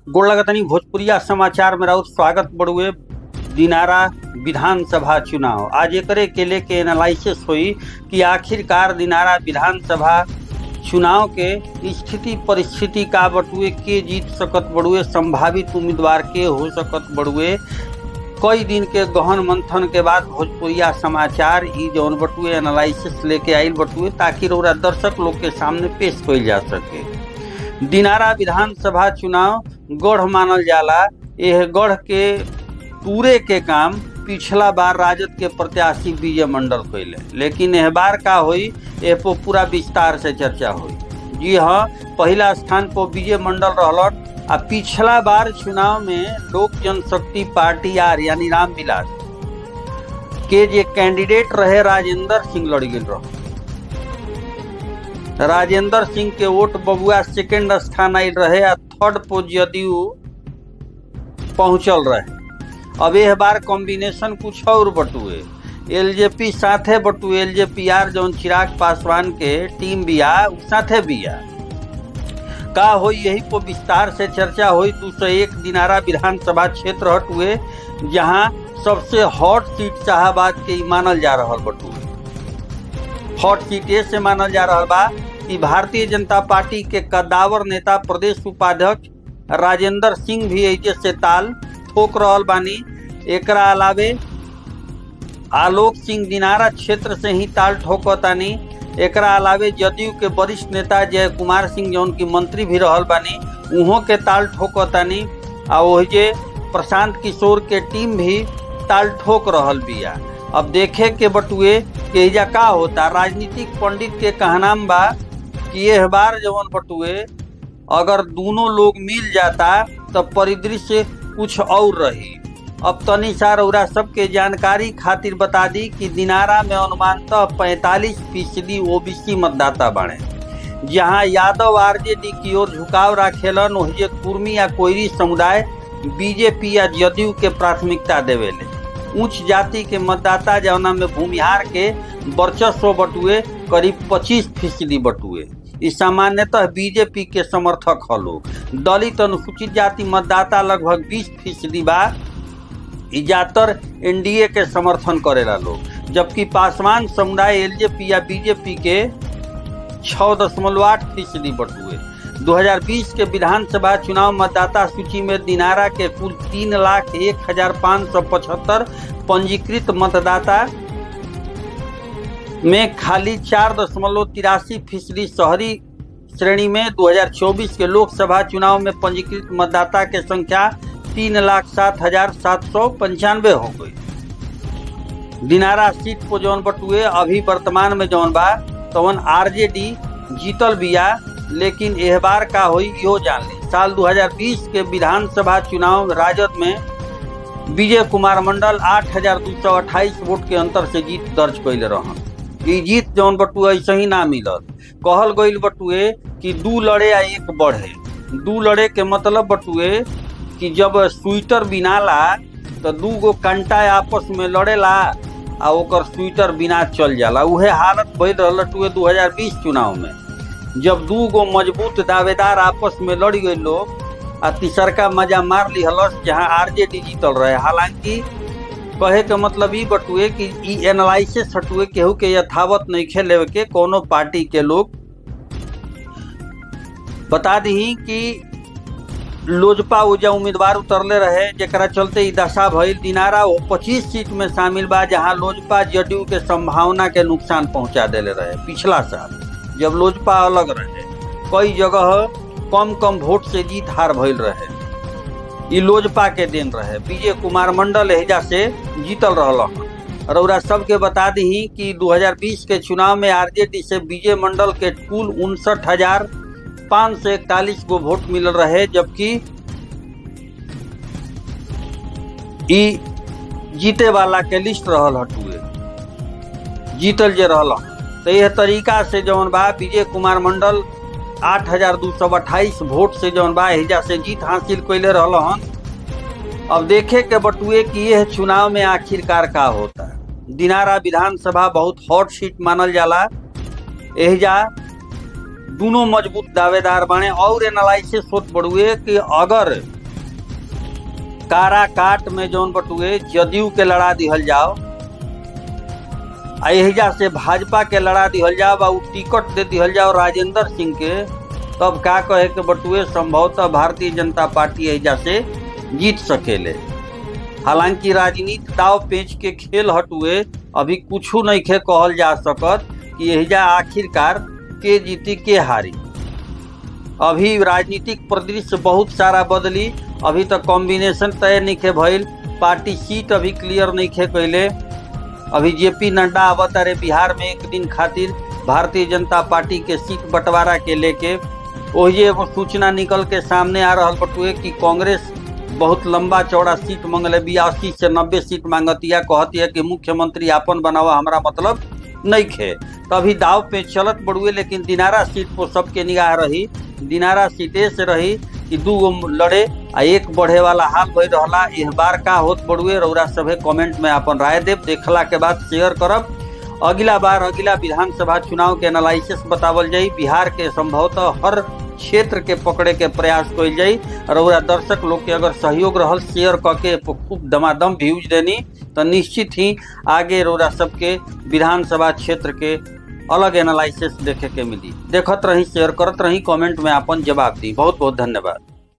गोड़लगतनी भोजपुरिया समाचार में राउत स्वागत बड़ुए। दिनारा विधानसभा चुनाव आज एकरे के लेके एनालिसिस हुई कि आखिरकार दिनारा विधानसभा चुनाव के स्थिति परिस्थिति का बटुए, के जीत सकत बड़ुए, संभावित उम्मीदवार के हो सकत बड़ुए। कई दिन के गहन मंथन के बाद भोजपुरिया समाचार ई जौन बटुए एनालिसिस लेके आइल बटुए ताकि रउरा दर्शक लोग के सामने पेश कइल जा सके। दिनारा विधानसभा चुनाव गढ़ मानल जाला। यह गढ़ के पूरे के काम पिछला बार राजद के प्रत्याशी विजय मंडल कइले, लेकिन यह बार का हुई यह पर पूरा विस्तार से चर्चा हुई। जी हाँ, पहला स्थान पर विजय मंडल रहलन। आ पिछला बार चुनाव में लोक जनशक्ति पार्टी आर यानी रामविलास के जे कैंडिडेट रहे राजेंद्र सिंह लड़ गए रहे। राजेंद्र सिंह के वोट बबुआ सेकेंड स्थान आयल रहे आ थर्ड पर जदयू पहुंचल रहे। अब यह बार कॉम्बिनेशन कुछ और बटुए, एलजेपी साथे बटुए। एलजेपी आर जौन चिराग पासवान के टीम बिया साथे बिया का होई, यही पर विस्तार से चर्चा हुई। 201 दिनारा विधानसभा क्षेत्र हटुए जहां सबसे हॉट सीट शाहबाद के मानल जा रहा बटुए। हॉट सीट से मानल जा रहा बा कि भारतीय जनता पार्टी के कद्दावर नेता प्रदेश उपाध्यक्ष राजेंद्र सिंह भी एजे से ताल ठोक रहल बानी। एकरा अलावे आलोक सिंह दिनारा क्षेत्र से ही ताल ठोकतानी। एकरा अलावे जदयू के वरिष्ठ नेता जय कुमार सिंह जौन की मंत्री भी रहल बानी, उहों के ताल ठोकतानी। आ ओहिजे प्रशांत किशोर के टीम भी ताल ठोक रहल बिया। अब देखे के बटुए कि एजा का होता। राजनीतिक पंडित के कहनाम बा कि यह बार जवन बटुए अगर दोनों लोग मिल जाता तो परिदृश्य कुछ और रही। अब तनी सा रउरा सबके जानकारी खातिर बता दी कि दिनारा में अनुमानतः 45% ओबीसी मतदाता बाड़े। जहां यादव आरजेडी की ओर झुकाव राखेलन, वही कुर्मी या कोयरी समुदाय बीजेपी या जदयू के प्राथमिकता देवेले। उच्च जाति के मतदाता जौना में भूमिहार के वर्चस्व बटुए करीब 25% बटुए। इस सामान्यतः बीजेपी के समर्थक ह लोग। दलित अनुसूचित जाति मतदाता लगभग 20% बा। ज्यादातर एनडीए के समर्थन करेला लोग, जबकि पासवान समुदाय एलजेपी या बीजेपी के 6.8% बटुए। 2020 के विधानसभा चुनाव मतदाता सूची में दिनारा के कुल 3,01,575 पंजीकृत मतदाता में खाली 4.83% शहरी श्रेणी में 2024 के लोकसभा चुनाव में पंजीकृत मतदाता के संख्या 3,07,795 हो गई। दिनारा सीट पर जौन बटुए अभी वर्तमान में जौन बा तवन आरजेडी जीतल बिया, लेकिन एह बार का हुई इहो जान ली। साल 2020 के विधानसभा चुनाव राजद में विजय कुमार मंडल 8,228 वोट के अंतर से जीत दर्ज कैले रहन। ई जीत जौन बटुए ऐसे ही ना मिलल। कहल गईल बटुए कि 2 लड़े या 1 बढ़े। 2 लड़े के मतलब बटुए कि जब स्वेटर बिनाला तो 2 गो कंटा आपस में लड़ेला आ ओकर स्वेटर बिना चल जाला। उहे हालत भइल रहल 2020 चुनाव में, जब 2 गो मजबूत दावेदार आपस में लड़ गए लोग आ तीसरका मजा मार लिहलस जहां आरजेडी जीतल रहे। हालांकि कहे के मतलब ई बटुए कि ई एनालिसिस हटुए केहू के यथावत नहीं खेले के कोनो पार्टी के लोग। बता दी कि लोजपा उजा उम्मीदवार उतरले रहे, जेकरा चलते ई दशा भइल। दिनारा वो 25 सीट में शामिल बा जहां लोजपा जदयू के संभावना के नुकसान पहुंचा देले रहे। पिछला साल जब लोजपा अलग रहे, कई जगह कम वोट से जीत हार भइल रहे। ई लोजपा के देन रहे। विजय कुमार मंडल एजा से जीतल रहलन। रउरा सबके बता दी कि 2020 के चुनाव में आरजेडी से विजय मंडल के कुल 59,541 गो वोट मिलल रहे, जबकि ई जीते वाला के लिस्ट रहल हटुए, जीतल जे रहल। तो यह तरीका से जौन बा विजय कुमार मंडल 8,228 वोट से जौन बा एजा से जीत हासिल कैले रहल हन। अब देखे के बटुए कि यह चुनाव में आखिरकार का होता है। दिनारा विधानसभा बहुत हॉट सीट मानल जाला। एजा दोनों मजबूत दावेदार बने। और एनालिसिस होत बड़ुए कि अगर काराकाट में जौन बटुए जदयू के लड़ा दिहल जाओ, एहिजा से भाजपा के लड़ा दिहल जाओ और टिकट दे दिहल जाओ राजेंद्र सिंह के, तब का कहे के बटुए संभवतः भारतीय जनता पार्टी एहिजा से जीत सकेले। हालांकि राजनीति दाव पेच के खेल हटुए अभी कुछ नहीं खे कहल जा सकत कि एहिजा आखिरकार के जीती के हारी। अभी राजनीतिक परिदृश्य बहुत सारा बदली, अभी तक कॉम्बिनेशन तय नहीं खे भइल, पार्टी सीट अभी क्लियर नहीं खे कैले। अभी जेपी नड्डा आवत रे बिहार में एक दिन खातिर भारतीय जनता पार्टी के सीट बंटवारा के लेके, वही एगो सूचना निकल के सामने आ रहा बटुए कि कांग्रेस बहुत लंबा चौड़ा सीट मंगले, 82 से 90 सीट मांगतिया, कहतिया कि मुख्यमंत्री आपन बनावा, हमरा मतलब नहीं खे। तभी दाव पे चलत बड़ुए, लेकिन दिनारा सीट पर सबके निगाह रही। दिनारा सीटे से रही कि 2 लड़े आ 1 बढ़े वाला हाल हो रहा। इस बार का होत बड़ुए रौरा सभे कमेंट में अपन राय देव, देखला के बाद शेयर करब। अगला बार अगला विधानसभा चुनाव के एनालिसिस बतावल जाई, बिहार के संभवतः हर क्षेत्र के पकड़े के प्रयास कइल जाई। रउरा दर्शक लोग के अगर सहयोग रहल, शेयर करके खूब दमादम व्यूज देनी, तो निश्चित ही आगे रउरा सबके विधानसभा क्षेत्र के अलग एनालिसिस देखे के मिली। देखत रही, शेयर करत रही, कमेंट में अपन जवाब दी। बहुत बहुत धन्यवाद।